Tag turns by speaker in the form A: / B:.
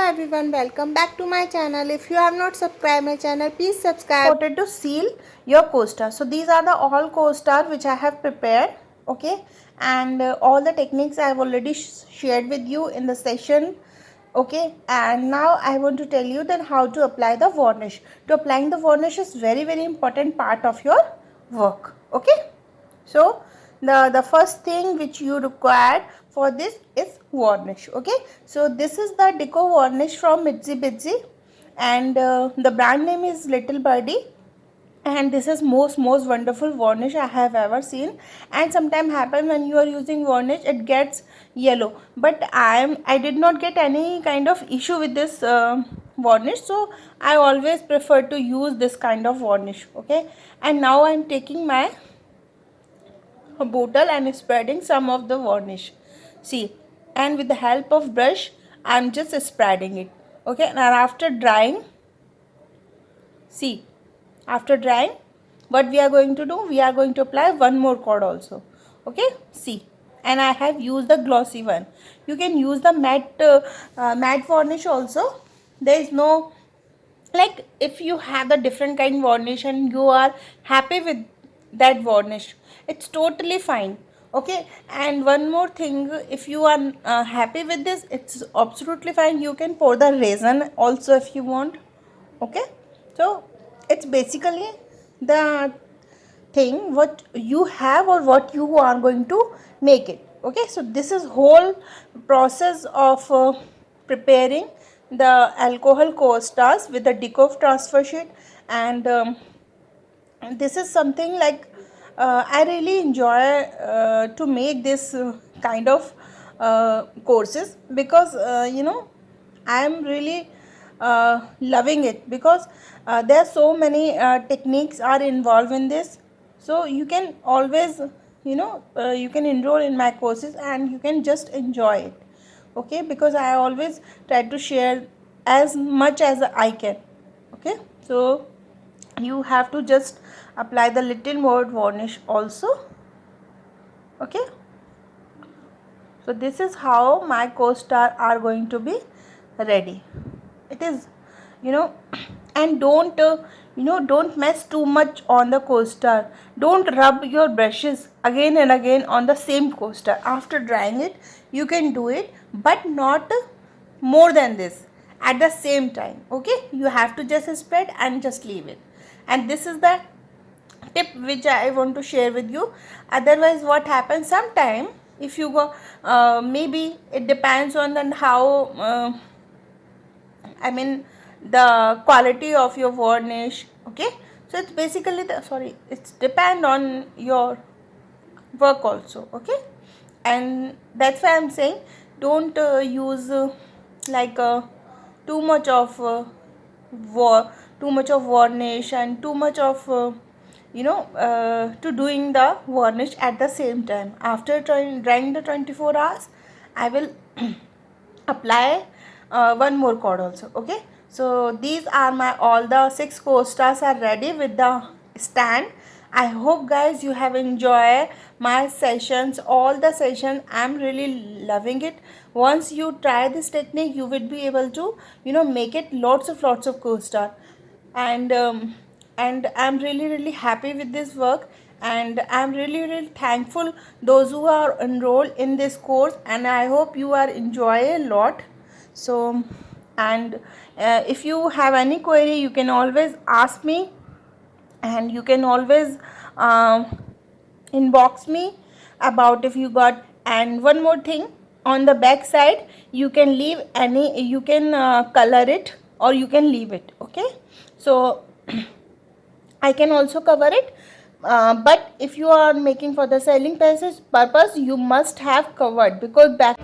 A: everyone, welcome back to my channel. If you have not subscribed my channel, please subscribe. Wanted to seal your co-star. So these are the all co-star which I have prepared, okay, and all the techniques I have already shared with you in the session, okay. And now I want to tell you then how to apply the varnish. To applying the varnish is very important part of your work, okay. So the first thing which you require for this is varnish, okay. So this is the deco varnish from Mitzi, and the brand name is Little Birdie, and this is most wonderful varnish I have ever seen. And sometimes happen when you are using varnish it gets yellow, but I did not get any kind of issue with this varnish, so I always prefer to use this kind of varnish, okay. And now I am taking my a bottle and spreading some of the varnish, see, and with the help of brush I'm just spreading it, okay. And after drying, see, after drying what we are going to do, we are going to apply one more coat also, okay. See, and I have used the glossy one. You can use the matte varnish also. There is no, like, if you have the different kind varnish and you are happy with that varnish, it's totally fine, okay. And one more thing, if you are happy with this, it's absolutely fine. You can pour the resin also if you want, okay. So it's basically the thing what you have or what you are going to make it, okay. So this is whole process of preparing the alcohol co-stars with the deco transfer sheet. And this is something like I really enjoy to make this kind of courses, because I am really loving it, because there are so many techniques are involved in this. So you can always you can enroll in my courses and you can just enjoy it, okay, because I always try to share as much as I can, okay. So you have to just apply the little more varnish also, okay. So this is how my co-star are going to be ready. It is, and don't mess too much on the co-star. Don't rub your brushes again and again on the same co-star. After drying it you can do it, but not more than this at the same time, okay. You have to just spread and just leave it. And this is the tip which I want to share with you. Otherwise what happens sometime, if you go maybe it depends on how I mean the quality of your varnish, okay. So it's basically it's depend on your work also, okay. And that's why I'm saying don't use like too much of varnish and too much of to doing the varnish at the same time. After drying the 24 hours I will apply one more coat also, okay. So these are my all the 6 co-stars are ready with the stand. I hope guys you have enjoyed my sessions, all the sessions. I'm really loving it. Once you try this technique you will be able to make it lots of co-star. And I'm really happy with this work, and I'm really thankful those who are enrolled in this course, and I hope you are enjoy a lot. So, and if you have any query you can always ask me, and you can always inbox me about if you got. And one more thing, on the back side you can leave any, you can color it or you can leave it, okay. So I can also cover it, but if you are making for the selling purpose you must have covered, because back